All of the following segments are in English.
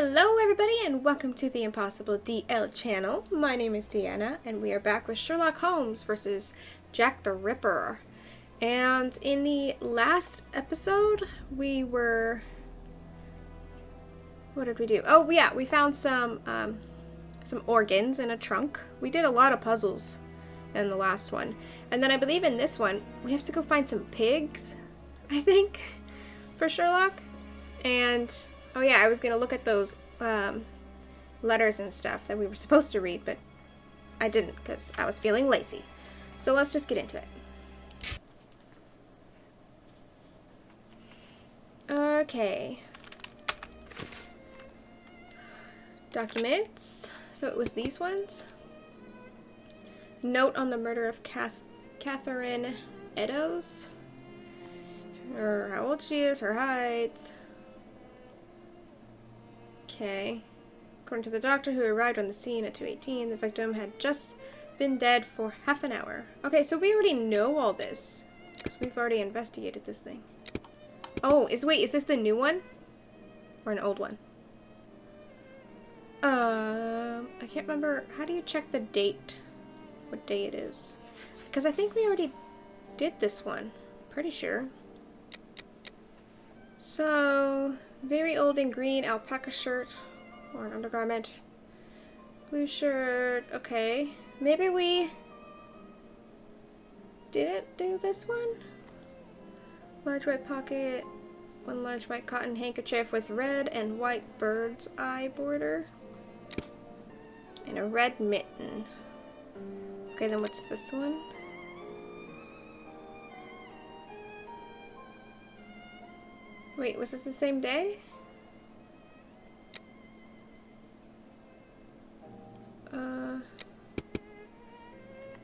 Hello everybody and welcome to the Impossible DL channel. My name is Deanna and we are back with Sherlock Holmes versus Jack the Ripper. And in the last episode we were... what did we do? Oh yeah, we found some organs in a trunk. We did a lot of puzzles in the last one. And then I believe in this one we have to go find some pigs, I think, for Sherlock. And oh yeah, I was gonna look at those letters and stuff that we were supposed to read, but I didn't because I was feeling lazy. So let's just get into it. Okay. Documents. So it was these ones. Note on the murder of Catherine Eddowes. How old she is, her height. Okay. According to the doctor who arrived on the scene at 2:18, the victim had just been dead for half an hour. Okay, so we already know all this because we've already investigated this thing. Oh, is this the new one or an old one? I can't remember. How do you check the date? What day it is? Because I think we already did this one. Pretty sure. So, very old and green alpaca shirt or an undergarment. Blue shirt. Okay. Maybe we didn't do this one? Large white pocket. One large white cotton handkerchief with red and white bird's eye border. And a red mitten. Okay, then what's this one? Wait, was this the same day?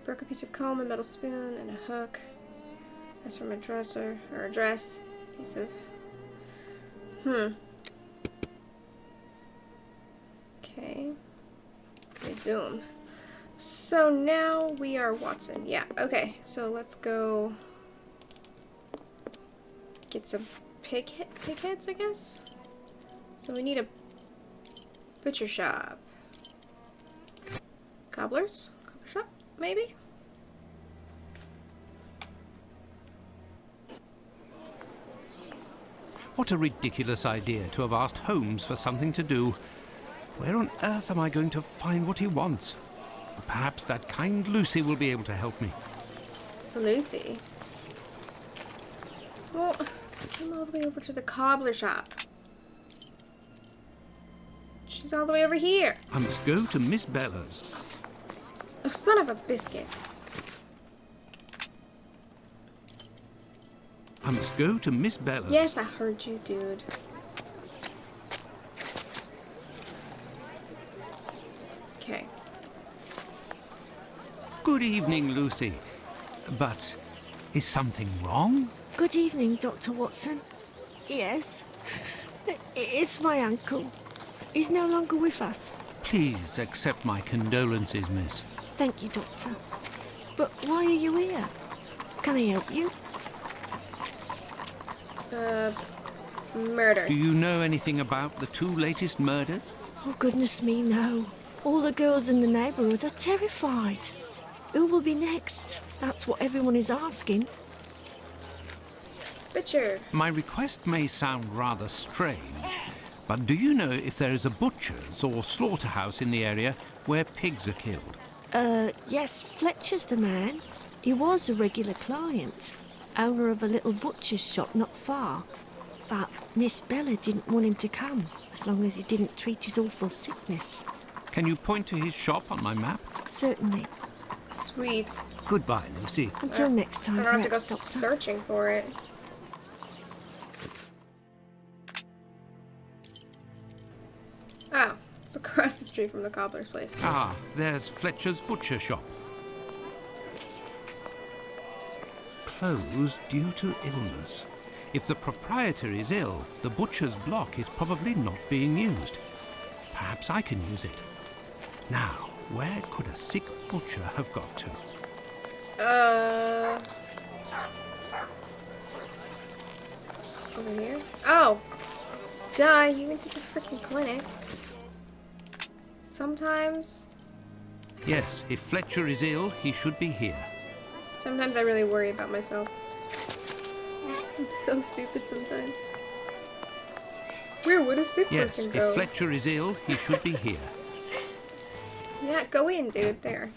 Broke a piece of comb, a metal spoon, and a hook. That's from a dresser, or a dress. Piece of... Okay. Resume. So now we are Watson. Yeah, okay. So let's go get some pig heads, I guess. So we need a butcher shop. Cobbler shop, maybe? What a ridiculous idea to have asked Holmes for something to do. Where on earth am I going to find what he wants? Perhaps that kind Lucy will be able to help me. Lucy? Well, come all the way over to the cobbler shop. She's all the way over here. I must go to Miss Bella's. Oh, son of a biscuit. I must go to Miss Bella's. Yes, I heard you, dude. Okay. Good evening, Lucy. But is something wrong? Good evening, Dr. Watson. Yes, it's my uncle. He's no longer with us. Please accept my condolences, miss. Thank you, Doctor. But why are you here? Can I help you? Murders. Do you know anything about the two latest murders? Oh, goodness me, no. All the girls in the neighbourhood are terrified. Who will be next? That's what everyone is asking. Butcher. My request may sound rather strange, but do you know if there is a butcher's or slaughterhouse in the area where pigs are killed? Yes, Fletcher's the man. He was a regular client, owner of a little butcher's shop not far. But Miss Bella didn't want him to come, as long as he didn't treat his awful sickness. Can you point to his shop on my map? Certainly. Sweet. Goodbye, Lucy. Until next time, I don't have to go perhaps, Doctor. searching for it. Oh, it's across the street from the cobbler's place. Ah, there's Fletcher's butcher shop. Closed due to illness. If the proprietor is ill, the butcher's block is probably not being used. Perhaps I can use it. Now, where could a sick butcher have got to? Over here? Oh! Duh, you went to the freaking clinic. Sometimes Yes, if Fletcher is ill, he should be here. I really worry about myself. I'm so stupid sometimes. Where would a sick Yes, person if go? Fletcher is ill, he should be here. Yeah, go in, dude. There.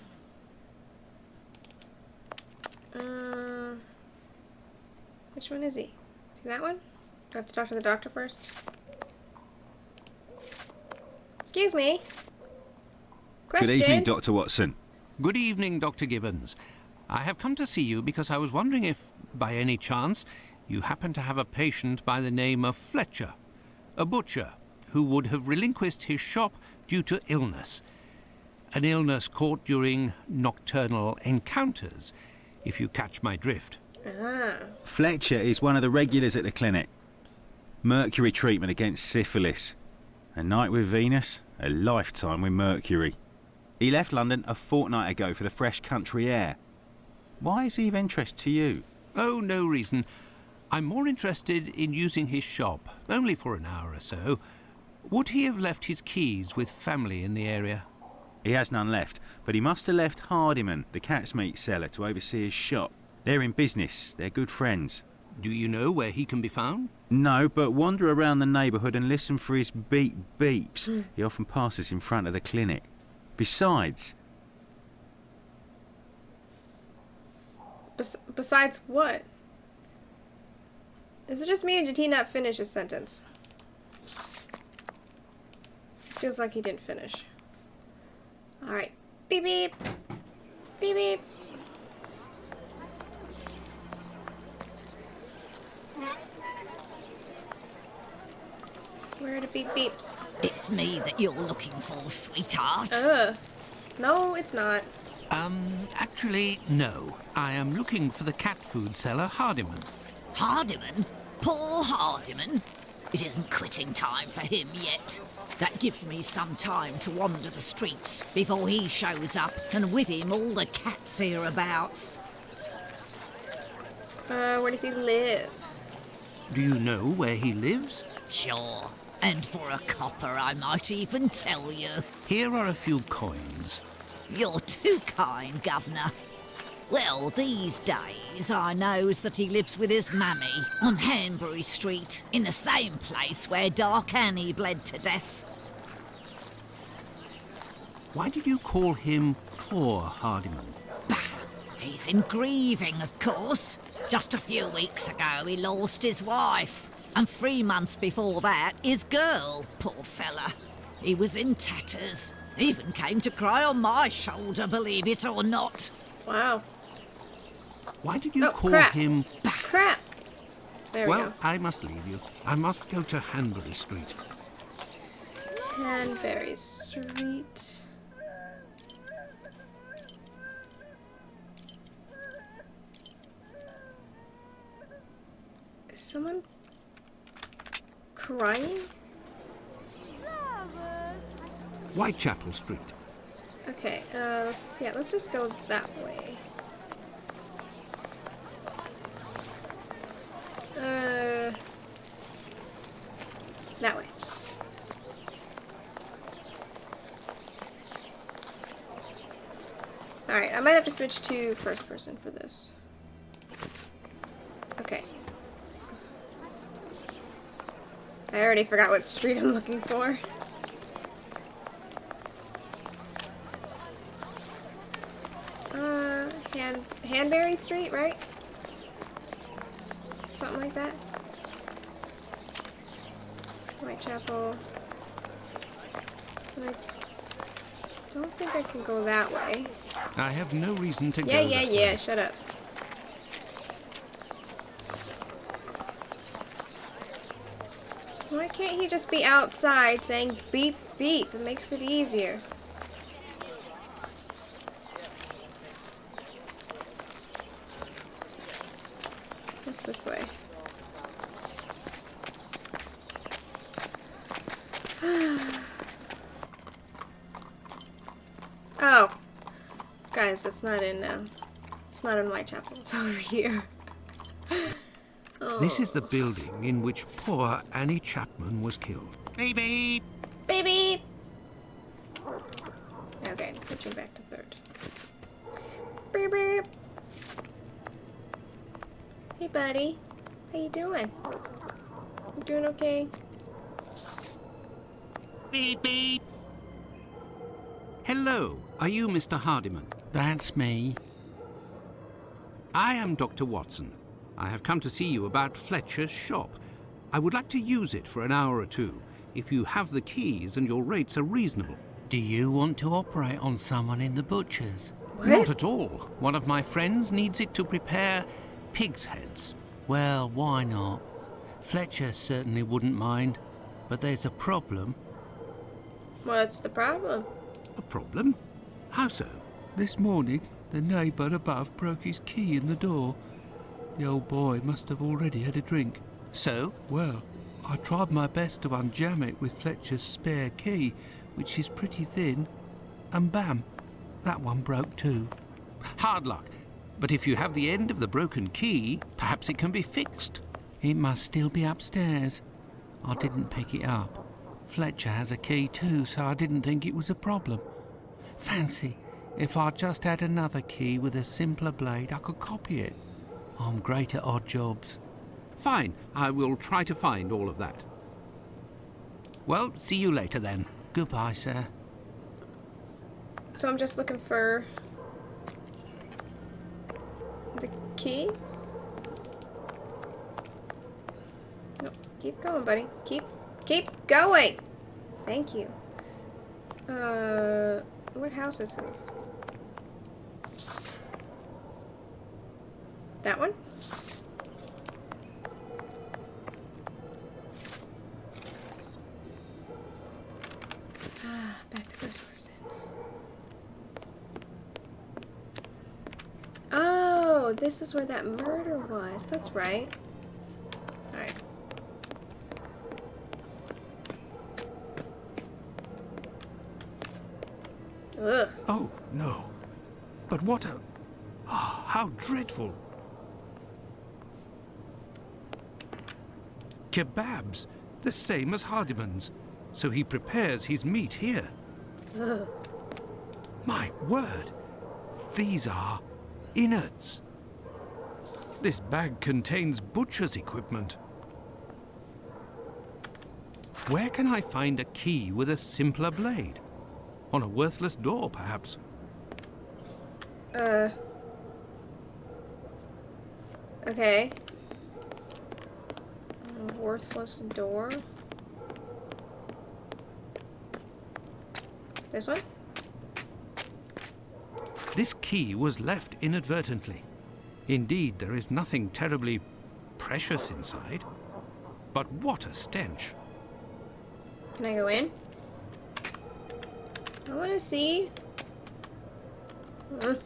Which one is he? Is he that one? Do I have to talk to the doctor first? Excuse me. Question. Good evening, Dr. Watson. Good evening, Dr. Gibbons. I have come to see you because I was wondering if, by any chance, you happen to have a patient by the name of Fletcher, a butcher who would have relinquished his shop due to illness. An illness caught during nocturnal encounters, if you catch my drift. Ah. Fletcher is one of the regulars at the clinic. Mercury treatment against syphilis. A night with Venus, a lifetime with Mercury. He left London a fortnight ago for the fresh country air. Why is he of interest to you? Oh, no reason. I'm more interested in using his shop, only for an hour or so. Would he have left his keys with family in the area? He has none left, but he must have left Hardiman, the cat's meat seller, to oversee his shop. They're in business. They're good friends. Do you know where he can be found? No, but wander around the neighbourhood and listen for his beep beeps. He often passes in front of the clinic. Besides... Besides what? Is it just me, or did he not finish his sentence? Feels like he didn't finish. Alright. Beep beep. Beep beep. Where are the beep beeps? It's me that you're looking for, sweetheart. No, it's not. Actually, no. I am looking for the cat food seller, Hardiman. Hardiman? Poor Hardiman? It isn't quitting time for him yet. That gives me some time to wander the streets before he shows up, and with him all the cats hereabouts. Where does he live? Do you know where he lives? Sure. And for a copper, I might even tell you. Here are a few coins. You're too kind, Governor. Well, these days I knows that he lives with his mammy on Hanbury Street, in the same place where Dark Annie bled to death. Why did you call him poor Hardiman? Bah, he's in grieving, of course. Just a few weeks ago he lost his wife, and 3 months before that his girl, poor fella. He was in tatters. Even came to cry on my shoulder, believe it or not. Wow. Why did you call crap. him... Crap. There we Well, go. I must leave you. I must go to Hanbury Street. Hanbury Street. Is someone crying? Whitechapel Street. Okay, let's just go that way. That way. Alright, I might have to switch to first person for this. Okay. I already forgot what street I'm looking for. Hanbury Street, right? Something like that. Whitechapel. But I don't think I can go that way. I have no reason to go Yeah, that way. shut up. Why can't he just be outside saying beep beep? It makes it easier. What's this way? Oh, guys, it's not in Whitechapel. It's over here. Oh This is the building in which poor Annie Chapman was killed. Beep, beep. Baby! Okay, I'm switching back to third. Beep, beep. Hey, buddy. How you doing? You doing okay? Beep, beep. Hello, are you Mr. Hardiman? That's me. I am Dr. Watson. I have come to see you about Fletcher's shop. I would like to use it for an hour or two, if you have the keys and your rates are reasonable. Do you want to operate on someone in the butcher's? What? Not at all. One of my friends needs it to prepare pig's heads. Well, why not? Fletcher certainly wouldn't mind, but there's a problem. What's the problem? A problem? How so? This morning, the neighbour above broke his key in the door. The old boy must have already had a drink. So? Well, I tried my best to unjam it with Fletcher's spare key, which is pretty thin, and bam, that one broke too. Hard luck. But if you have the end of the broken key, perhaps it can be fixed. It must still be upstairs. I didn't pick it up. Fletcher has a key too, so I didn't think it was a problem. Fancy, if I just had another key with a simpler blade, I could copy it. I'm great at odd jobs. Fine, I will try to find all of that. Well, see you later then. Goodbye, sir. So I'm just looking for the key. No, keep going, buddy. Keep going. Thank you. What house is this? That one? Back to first person. Oh, this is where that murder was. That's right. Alright. Ugh. Oh, no. But what a... Ah, how dreadful. Kebabs, the same as Hardiman's. So he prepares his meat here. Ugh. My word, these are innards. This bag contains butcher's equipment. Where can I find a key with a simpler blade? On a worthless door, perhaps. Okay. A worthless door. This one? This key was left inadvertently. Indeed, there is nothing terribly precious inside. But what a stench. Can I go in? I want to see. Alright.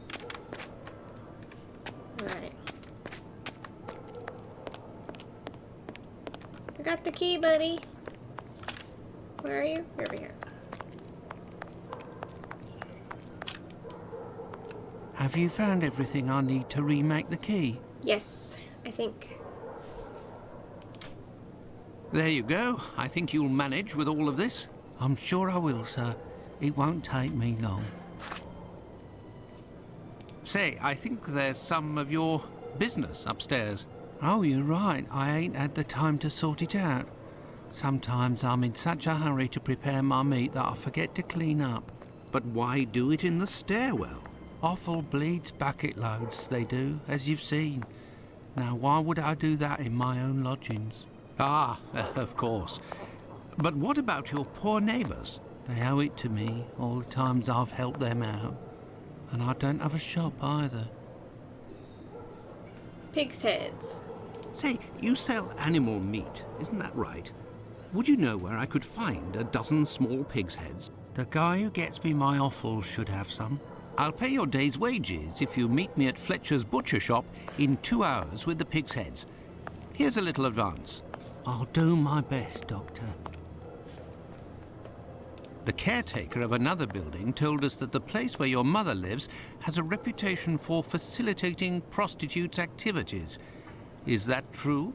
I got the key, buddy. Where are you? You're over here. Have you found everything I need to remake the key? Yes, I think. There you go. I think you'll manage with all of this. I'm sure I will, sir. It won't take me long. Say, I think there's some of your business upstairs. Oh, you're right. I ain't had the time to sort it out. Sometimes I'm in such a hurry to prepare my meat that I forget to clean up. But why do it in the stairwell? Offal bleeds bucket loads, they do, as you've seen. Now, why would I do that in my own lodgings? Ah, of course. But what about your poor neighbours? They owe it to me, all the times I've helped them out. And I don't have a shop either. Pig's heads. Say, you sell animal meat, isn't that right? Would you know where I could find a dozen small pig's heads? The guy who gets me my offal should have some. I'll pay your day's wages if you meet me at Fletcher's butcher shop in 2 hours with the pig's heads. Here's a little advance. I'll do my best, Doctor. The caretaker of another building told us that the place where your mother lives has a reputation for facilitating prostitutes' activities. Is that true?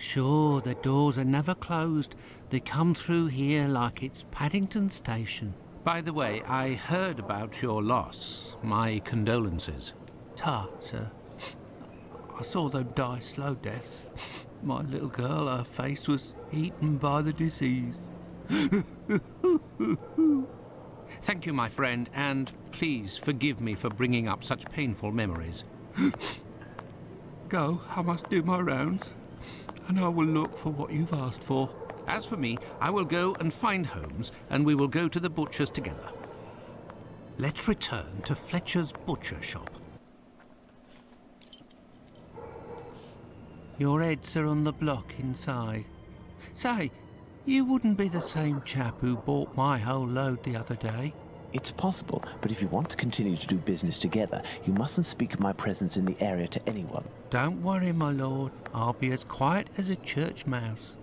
Sure, the doors are never closed. They come through here like it's Paddington Station. By the way, I heard about your loss. My condolences. Ta, sir. I saw them die slow deaths. My little girl, her face was eaten by the disease. Thank you, my friend, and please forgive me for bringing up such painful memories. Go, I must do my rounds, and I will look for what you've asked for. As for me, I will go and find Holmes, and we will go to the butcher's together. Let's return to Fletcher's butcher shop. Your heads are on the block inside. Say, you wouldn't be the same chap who bought my whole load the other day. It's possible, but if you want to continue to do business together, you mustn't speak of my presence in the area to anyone. Don't worry, my lord. I'll be as quiet as a church mouse.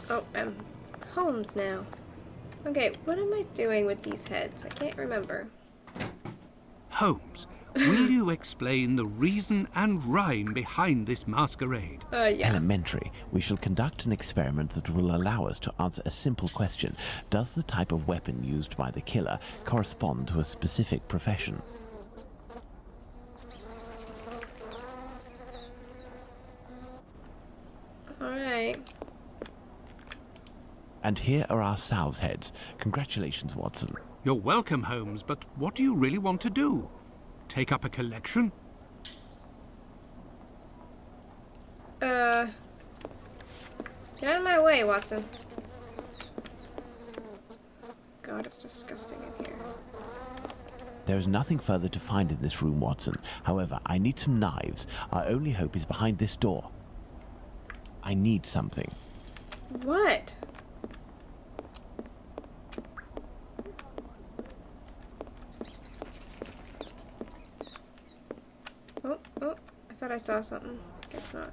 Oh, I'm Holmes now. Okay, what am I doing with these heads? I can't remember. Holmes, will you explain the reason and rhyme behind this masquerade? Yeah. Elementary. We shall conduct an experiment that will allow us to answer a simple question. Does the type of weapon used by the killer correspond to a specific profession? Alright. And here are our sow's heads. Congratulations, Watson. You're welcome, Holmes, but what do you really want to do? Take up a collection? Get out of my way, Watson. God, it's disgusting in here. There is nothing further to find in this room, Watson. However, I need some knives. Our only hope is behind this door. I need something. What? Oh, I thought I saw something. Guess not.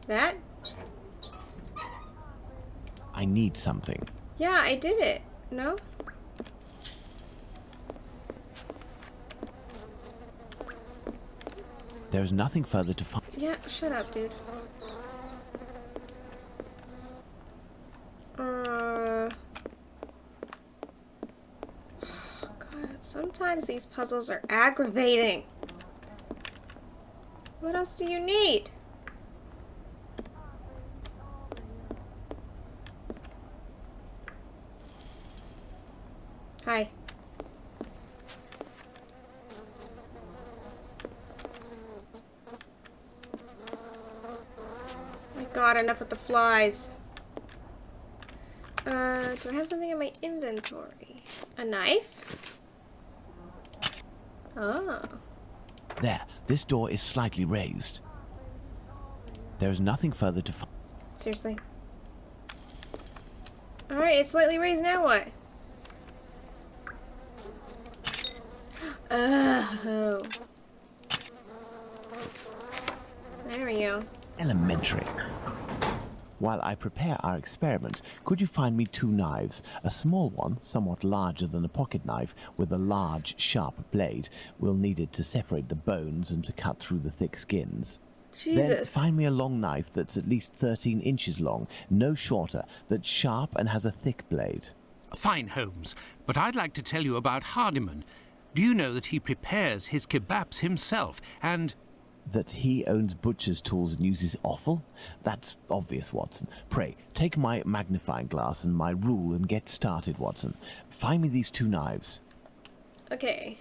That? I need something. Yeah, I did it. No? There is nothing further to find. Yeah, shut up, dude. God, sometimes these puzzles are aggravating. What else do you need? Hi. My God, enough with the flies. Do I have something in my inventory? A knife? Oh. There. This door is slightly raised. There is nothing further to find. Seriously. Alright, it's slightly raised, now what? Oh. There we go. Elementary. While I prepare our experiment, could you find me 2 knives? A small one, somewhat larger than a pocket knife, with a large, sharp blade. We'll need it to separate the bones and to cut through the thick skins. Then Jesus. find me a long knife that's at least 13 inches long, no shorter, that's sharp and has a thick blade. Fine, Holmes, but I'd like to tell you about Hardiman. Do you know that he prepares his kebabs himself, and... That he owns butcher's tools and uses offal? That's obvious, Watson. Pray, take my magnifying glass and my rule and get started, Watson. Find me these 2 knives. Okay.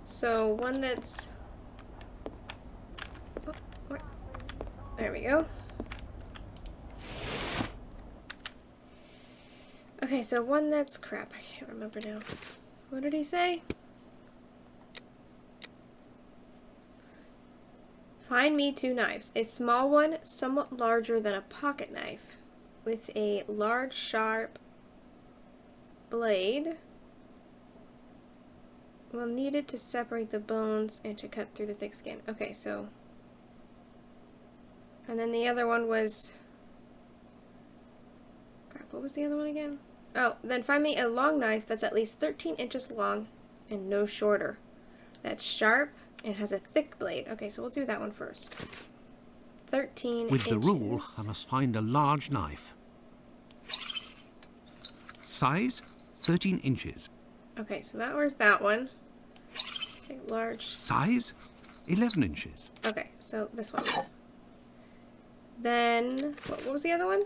So, one that's... Oh, what? There we go. Okay, so one that's crap. I can't remember now. What did he say? Find me 2 knives. A small one, somewhat larger than a pocket knife, with a large, sharp blade. Well, needed to separate the bones and to cut through the thick skin. Okay, so... And then the other one was... what was the other one again? Oh, then find me a long knife that's at least 13 inches long and no shorter. That's sharp and has a thick blade. Okay, so we'll do that one first. 13 With the inches. rule, I must find a large knife. Size, 13 inches. Okay, so where's that one? Okay, large. Size, 11 inches. Okay, so this one. Then, what was the other one?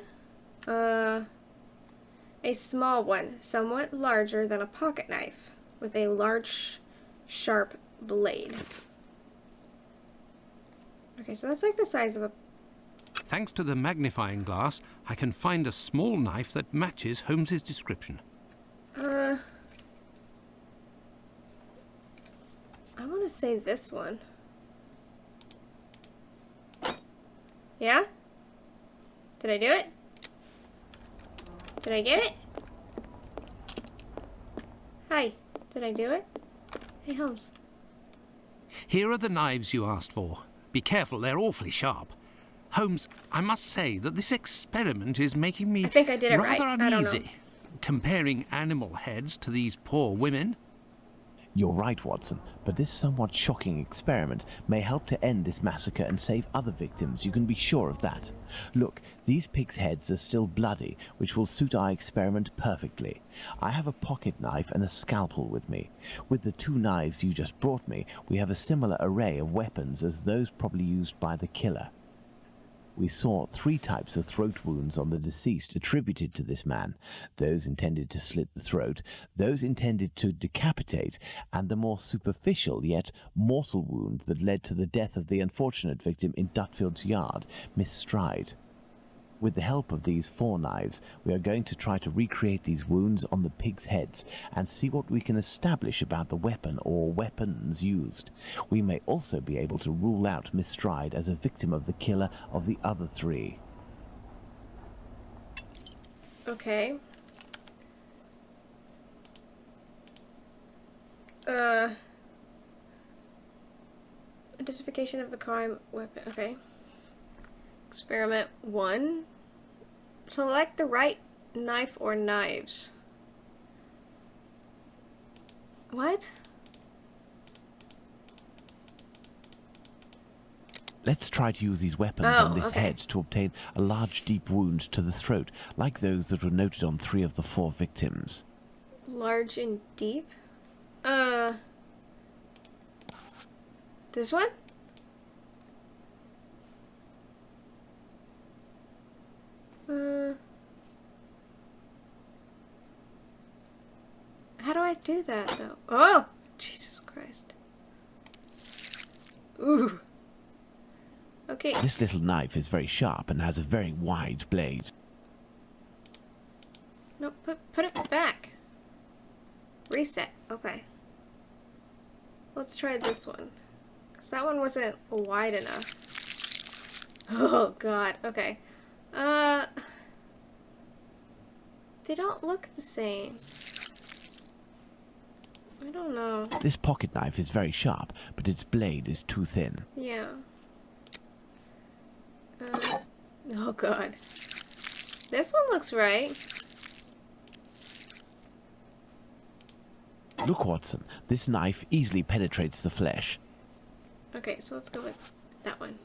A small one, somewhat larger than a pocket knife, with a large, sharp blade. Okay, so that's like the size of a... Thanks to the magnifying glass, I can find a small knife that matches Holmes's description. I want to say this one. Yeah? Did I do it? Did I get it? Hi. Did I do it? Hey, Holmes. Here are the knives you asked for. Be careful, they're awfully sharp. Holmes, I must say that this experiment is making me I think I did it right. rather I don't know. uneasy. Comparing animal heads to these poor women. You're right, Watson, but this somewhat shocking experiment may help to end this massacre and save other victims, you can be sure of that. Look, these pigs' heads are still bloody, which will suit our experiment perfectly. I have a pocket knife and a scalpel with me. With the two knives you just brought me, we have a similar array of weapons as those probably used by the killer. We saw 3 types of throat wounds on the deceased attributed to this man, those intended to slit the throat, those intended to decapitate, and the more superficial yet mortal wound that led to the death of the unfortunate victim in Dutfield's yard, Miss Stride. With the help of these 4 knives, we are going to try to recreate these wounds on the pigs' heads and see what we can establish about the weapon or weapons used. We may also be able to rule out Miss Stride as a victim of the killer of the other 3. Okay. Identification of the crime weapon. Okay. Experiment 1. Select the right knife or knives. What? Let's try to use these weapons on this head to obtain a large deep wound to the throat, like those that were noted on 3 of the 4 victims. Large and deep? This one? How do I do that, though? Oh! Jesus Christ. Ooh. Okay. This little knife is very sharp and has a very wide blade. No, put it back. Reset. Okay. Let's try this one. Because that one wasn't wide enough. Oh, God. Okay. They don't look the same. I don't know. This pocket knife is very sharp, but its blade is too thin. Yeah. Oh, God. This one looks right. Look, Watson, this knife easily penetrates the flesh. Okay, so let's go with that one.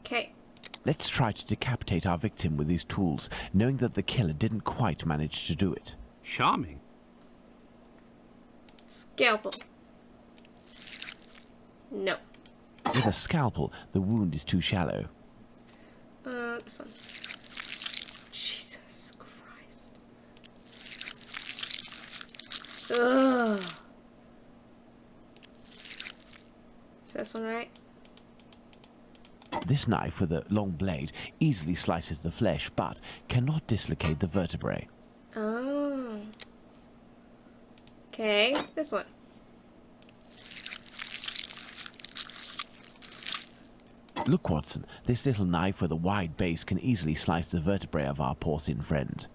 Okay. Let's try to decapitate our victim with these tools, knowing that the killer didn't quite manage to do it. Charming. Scalpel. No. With a scalpel, the wound is too shallow. This one. Jesus Christ. Ugh. Is this one right? This knife with a long blade easily slices the flesh, but cannot dislocate the vertebrae. Oh. Okay, this one. Look, Watson, this little knife with a wide base can easily slice the vertebrae of our porcine friend.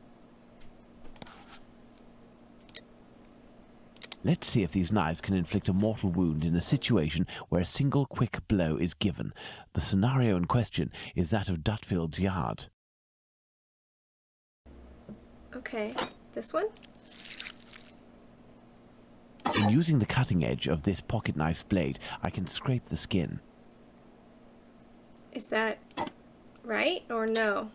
Let's see if these knives can inflict a mortal wound in a situation where a single quick blow is given. The scenario in question is that of Dutfield's yard. Okay. This one? In using the cutting edge of this pocket knife's blade, I can scrape the skin. Is that right or no?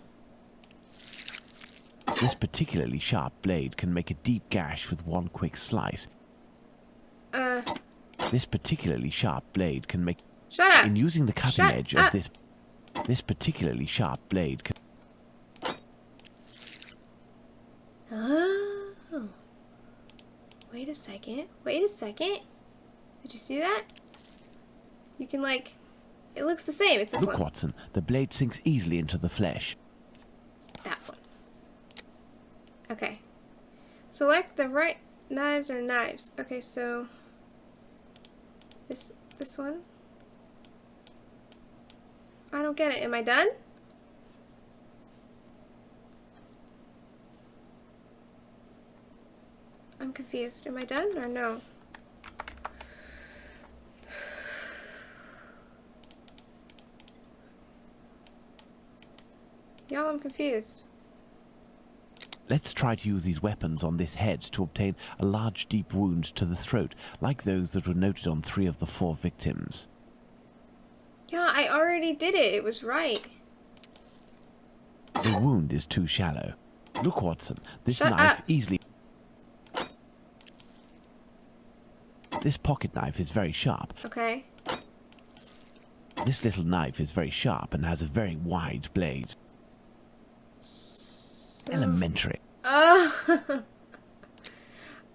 This particularly sharp blade can make a deep gash with one quick slice. This particularly sharp blade can make... Shut up! In using the cutting Shut edge up. of this particularly sharp blade can... Oh. Wait a second. Wait a second. Did you see that? You can like... It looks the same. It's this Look, one. Watson, the blade sinks easily into the flesh. That one. Okay. Select the right knives or knives. Okay, so... This one? I don't get it. Am I done? I'm confused. Am I done or no? Y'all, I'm confused. Let's try to use these weapons on this head to obtain a large deep wound to the throat, like those that were noted on 3 of the 4 victims. Yeah, I already did it. It was right. The wound is too shallow. Look, Watson, this Shut knife up. easily... This pocket knife is very sharp. Okay. This little knife is very sharp and has a very wide blade. Elementary. Oh.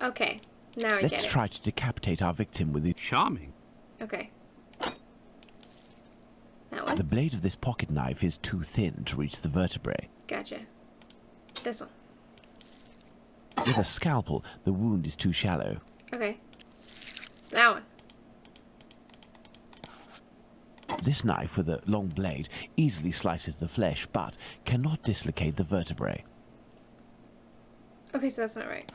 Okay. Now I get Let's it. try to decapitate our victim with it. Charming. Okay. That one. The blade of this pocket knife is too thin to reach the vertebrae. Gotcha. This one. With a scalpel, the wound is too shallow. Okay. That one. This knife with a long blade easily slices the flesh, but cannot dislocate the vertebrae. Okay, so that's not right.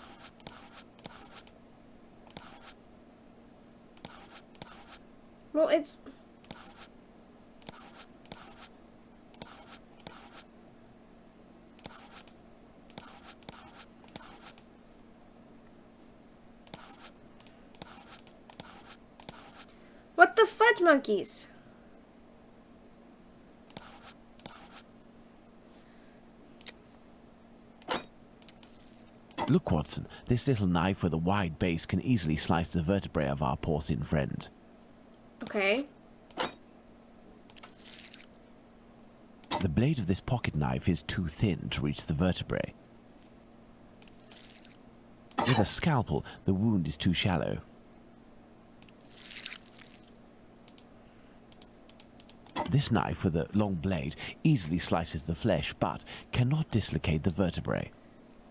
Well, it's... What the fudge monkeys? Look, Watson, this little knife with a wide base can easily slice the vertebrae of our porcine friend. Okay. The blade of this pocket knife is too thin to reach the vertebrae. With a scalpel, the wound is too shallow. This knife with a long blade easily slices the flesh, but cannot dislocate the vertebrae.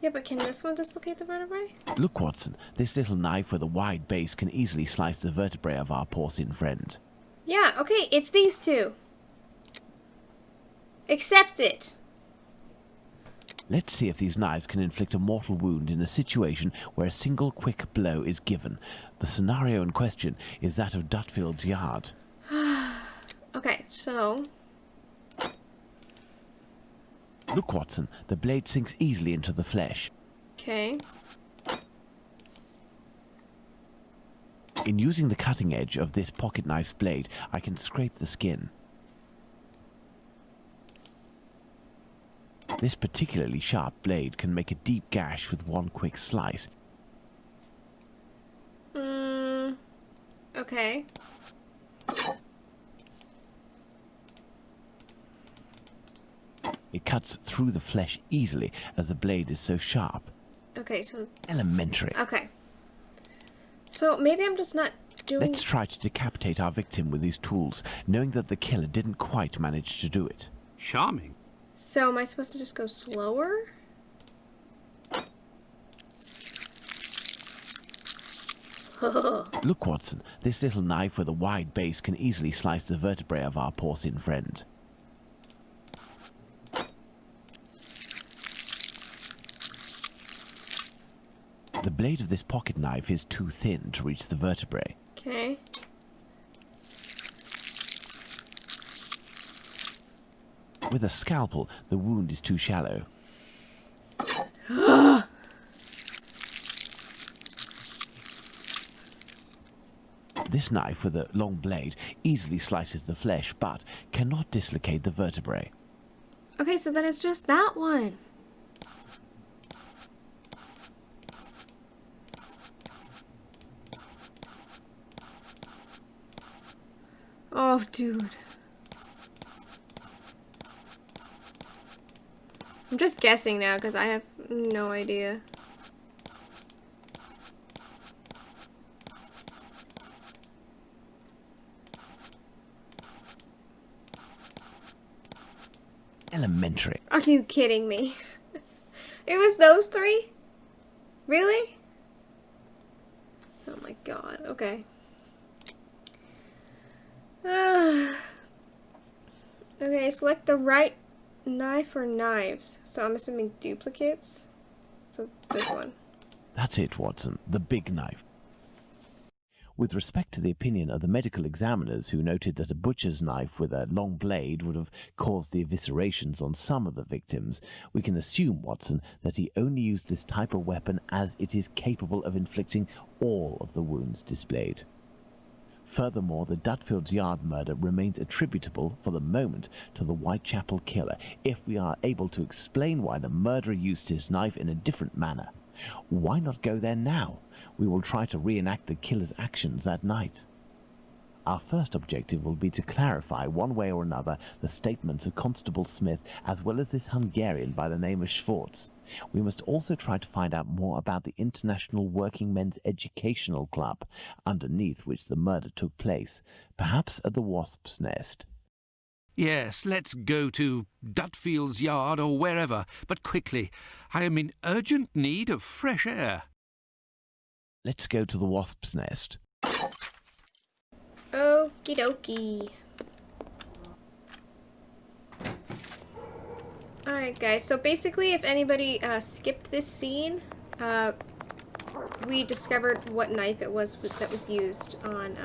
Yeah, but can this one dislocate the vertebrae? Look, Watson, this little knife with a wide base can easily slice the vertebrae of our porcine friend. Yeah, okay, it's these two. Accept it. Let's see if these knives can inflict a mortal wound in a situation where a single quick blow is given. The scenario in question is that of Dutfield's yard. Okay, so... Look, Watson, the blade sinks easily into the flesh. Okay. In using the cutting edge of this pocket knife's blade, I can scrape the skin. This particularly sharp blade can make a deep gash with one quick slice. Okay. It cuts through the flesh easily as the blade is so sharp. Okay, so... Elementary. Okay. So maybe I'm just not doing... Let's try to decapitate our victim with these tools, knowing that the killer didn't quite manage to do it. Charming. So am I supposed to just go slower? Look, Watson, this little knife with a wide base can easily slice the vertebrae of our porcine friend. The blade of this pocket knife is too thin to reach the vertebrae. Okay. With a scalpel, the wound is too shallow. This knife with a long blade easily slices the flesh, but cannot dislocate the vertebrae. Okay, so then it's just that one. Oh, dude. I'm just guessing now because I have no idea. Elementary. Are you kidding me? It was those three? Really? Oh my god, okay. Okay, select the right knife or knives. So I'm assuming duplicates. So this one. That's it, Watson. The big knife. With respect to the opinion of the medical examiners who noted that a butcher's knife with a long blade would have caused the eviscerations on some of the victims, we can assume, Watson, that he only used this type of weapon as it is capable of inflicting all of the wounds displayed. Furthermore, the Dutfield's Yard murder remains attributable, for the moment, to the Whitechapel killer, if we are able to explain why the murderer used his knife in a different manner. Why not go there now? We will try to reenact the killer's actions that night. Our first objective will be to clarify, one way or another, the statements of Constable Smith, as well as this Hungarian by the name of Schwartz. We must also try to find out more about the International Working Men's Educational Club, underneath which the murder took place, perhaps at the Wasp's Nest. Yes, let's go to Dutfield's Yard or wherever, but quickly. I am in urgent need of fresh air. Let's go to the Wasp's Nest. Okie dokie. Alright guys, so basically if anybody skipped this scene, we discovered what knife it was that was used on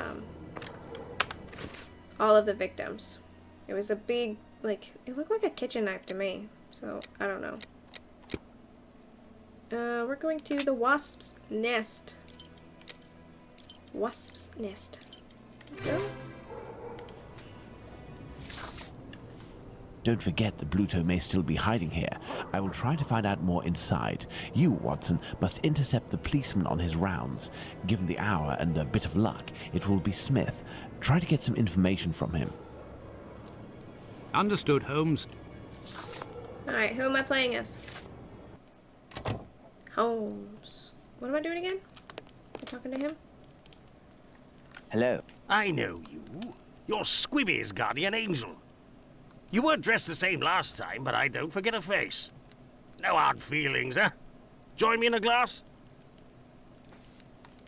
all of the victims. It was a big, like, it looked like a kitchen knife to me, so I don't know. We're going to the Wasp's Nest. Wasp's Nest. Go. Don't forget that Bluto may still be hiding here. I will try to find out more inside. You, Watson, must intercept the policeman on his rounds. Given the hour and a bit of luck, it will be Smith. Try to get some information from him. Understood, Holmes. Alright, who am I playing as? Holmes. What am I doing again? I'm talking to him? Hello. I know you. You're Squibby's guardian angel. You weren't dressed the same last time, but I don't forget a face. No hard feelings, huh? Join me in a glass?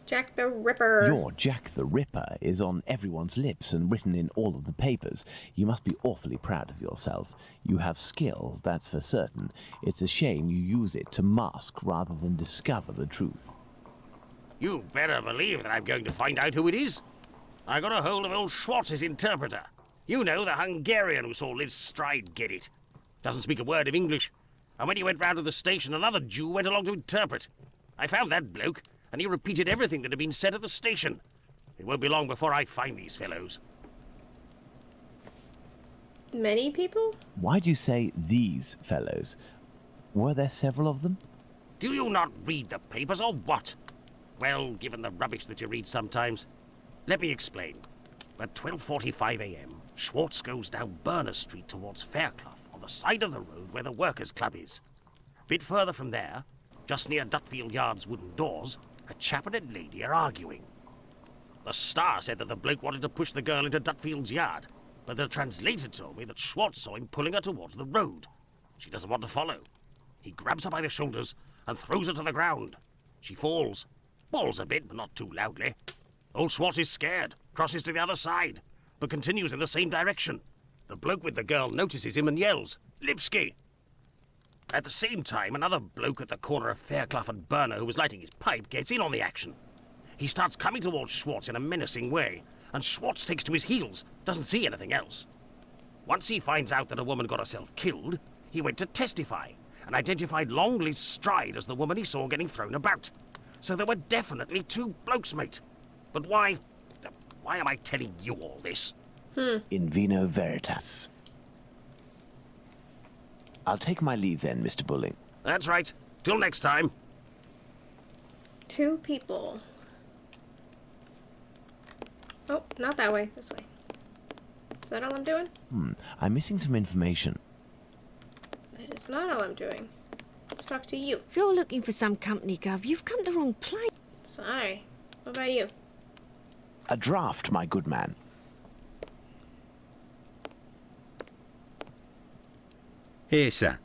Jack the Ripper. Your Jack the Ripper is on everyone's lips and written in all of the papers. You must be awfully proud of yourself. You have skill, that's for certain. It's a shame you use it to mask rather than discover the truth. You better believe that I'm going to find out who it is. I got a hold of old Schwartz's interpreter. You know, the Hungarian who saw Liz Stride get it. Doesn't speak a word of English. And when he went round to the station, another Jew went along to interpret. I found that bloke, and he repeated everything that had been said at the station. It won't be long before I find these fellows. Many people? Why do you say these fellows? Were there several of them? Do you not read the papers, or what? Well, given the rubbish that you read sometimes. Let me explain. At 12:45 a.m., Schwartz goes down Burner Street towards Fairclough, on the side of the road where the Workers' Club is. A bit further from there, just near Dutfield Yard's wooden doors, a chap and a lady are arguing. The Star said that the bloke wanted to push the girl into Dutfield's yard, but the translator told me that Schwartz saw him pulling her towards the road. She doesn't want to follow. He grabs her by the shoulders and throws her to the ground. She falls. Bawls a bit, but not too loudly. Old Schwartz is scared, crosses to the other side, but continues in the same direction. The bloke with the girl notices him and yells, "Lipsky!" At the same time, another bloke at the corner of Fairclough and Burner who was lighting his pipe gets in on the action. He starts coming towards Schwartz in a menacing way, and Schwartz takes to his heels, doesn't see anything else. Once he finds out that a woman got herself killed, he went to testify and identified Long Liz Stride as the woman he saw getting thrown about. So there were definitely two blokes, mate. But why? Why am I telling you all this? In vino veritas. I'll take my leave then, Mr. Bulling. That's right. Till next time. 2 people. Oh, not that way. This way. Is that all I'm doing? I'm missing some information. That is not all I'm doing. Let's talk to you. If you're looking for some company, Gov, you've come to the wrong place. Sorry. What about you? A draft, my good man. Here, sir.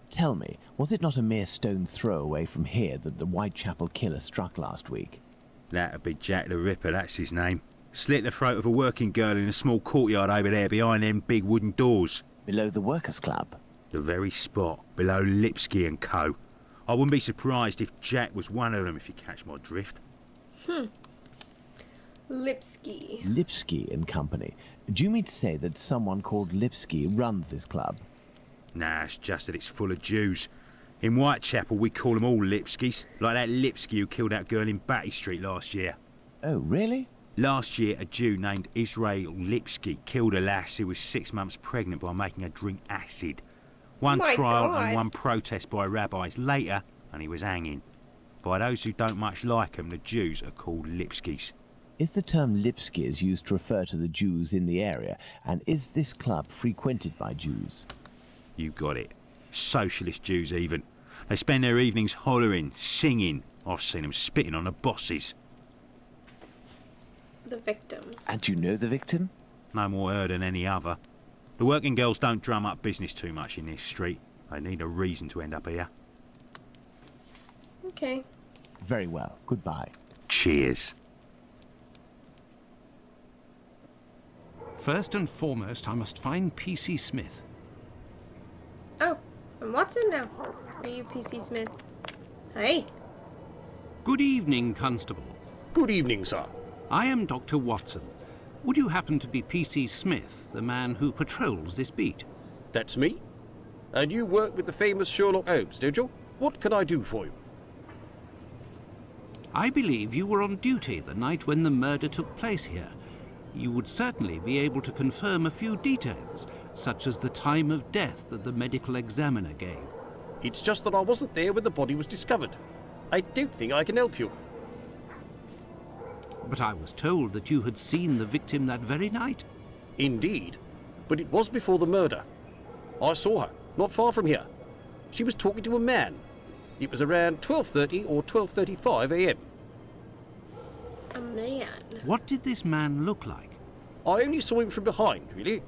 Tell me, was it not a mere stone's throw away from here that the Whitechapel killer struck last week? That'd be Jack the Ripper, that's his name. Slit the throat of a working girl in a small courtyard over there behind them big wooden doors. Below the Workers' Club? The very spot, below Lipsky and Co. I wouldn't be surprised if Jack was one of them, if you catch my drift. Lipsky. Lipsky and Company. Do you mean to say that someone called Lipsky runs this club? Nah, it's just that it's full of Jews. In Whitechapel, we call them all Lipskys, like that Lipsky who killed that girl in Batty Street last year. Oh, really? Last year, a Jew named Israel Lipsky killed a lass who was 6 months pregnant by making her drink acid. One My trial God. and one protest by rabbis later, and he was hanging. By those who don't much like him, the Jews are called Lipskys. Is the term Lipskys used to refer to the Jews in the area, and is this club frequented by Jews? You got it. Socialist Jews even. They spend their evenings hollering, singing. I've seen them spitting on the bosses. The victim. And you know the victim? No more her than any other. The working girls don't drum up business too much in this street. They need a reason to end up here. Okay. Very well. Goodbye. Cheers. First and foremost, I must find P.C. Smith. Oh, and Watson now. Are you PC Smith? Hey. Good evening, Constable. Good evening, sir. I am Dr. Watson. Would you happen to be P.C. Smith, the man who patrols this beat? That's me. And you work with the famous Sherlock Holmes, don't you? What can I do for you? I believe you were on duty the night when the murder took place here. You would certainly be able to confirm a few details, such as the time of death that the medical examiner gave. It's just that I wasn't there when the body was discovered. I don't think I can help you. But I was told that you had seen the victim that very night. Indeed. But it was before the murder. I saw her, not far from here. She was talking to a man. It was around 12:30 or 12:35 a.m. A man. What did this man look like? I only saw him from behind, really.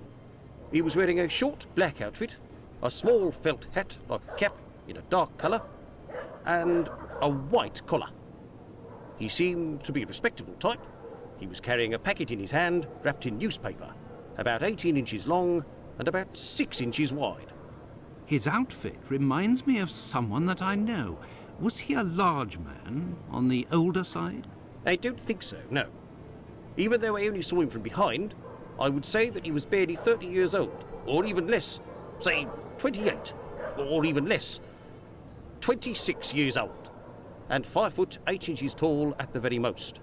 He was wearing a short black outfit, a small felt hat like a cap in a dark colour, and a white collar. He seemed to be a respectable type. He was carrying a packet in his hand, wrapped in newspaper, about 18 inches long and about 6 inches wide. His outfit reminds me of someone that I know. Was he a large man, on the older side? I don't think so, no. Even though I only saw him from behind, I would say that he was barely 30 years old, or even less. Say 28, or even less. 26 years old, and 5 foot 8 inches tall at the very most.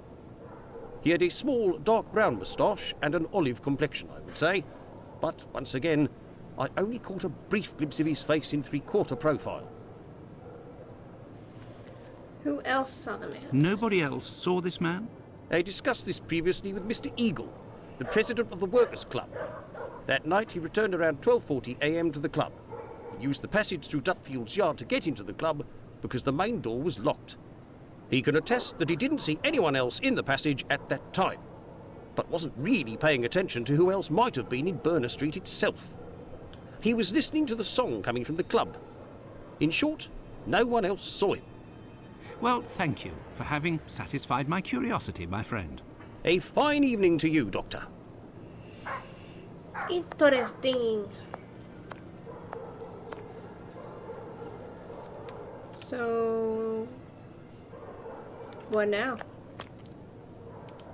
He had a small dark brown moustache and an olive complexion, I would say, but once again, I only caught a brief glimpse of his face in three-quarter profile. Who else saw the man? Nobody else saw this man? I discussed this previously with Mr. Eagle, the president of the Workers' Club. That night he returned around 12:40 a.m. to the club. He used the passage through Dutfield's yard to get into the club because the main door was locked. He can attest that he didn't see anyone else in the passage at that time, but wasn't really paying attention to who else might have been in Burner Street itself. He was listening to the song coming from the club. In short, no one else saw him. Well, thank you for having satisfied my curiosity, my friend. A fine evening to you, Doctor. Interesting. So, what now?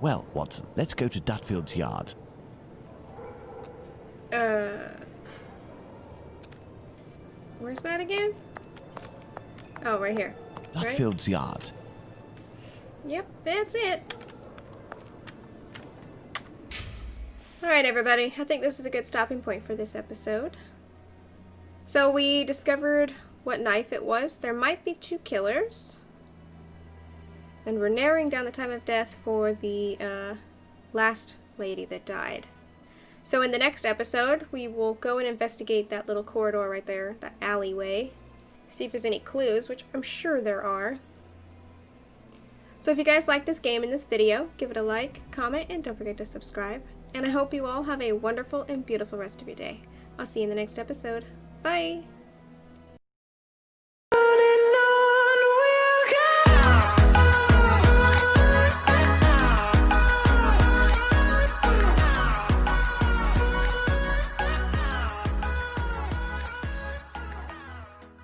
Well, Watson, let's go to Dutfield's yard. Where's that again? Oh, right here. Right? Dutfield's yard. Yep, that's it. Alright, everybody. I think this is a good stopping point for this episode. So we discovered what knife it was. There might be 2 killers. And we're narrowing down the time of death for the last lady that died. So in the next episode, we will go and investigate that little corridor right there, that alleyway. See if there's any clues, which I'm sure there are. So if you guys like this game and this video, give it a like, comment, and don't forget to subscribe. And I hope you all have a wonderful and beautiful rest of your day. I'll see you in the next episode. Bye!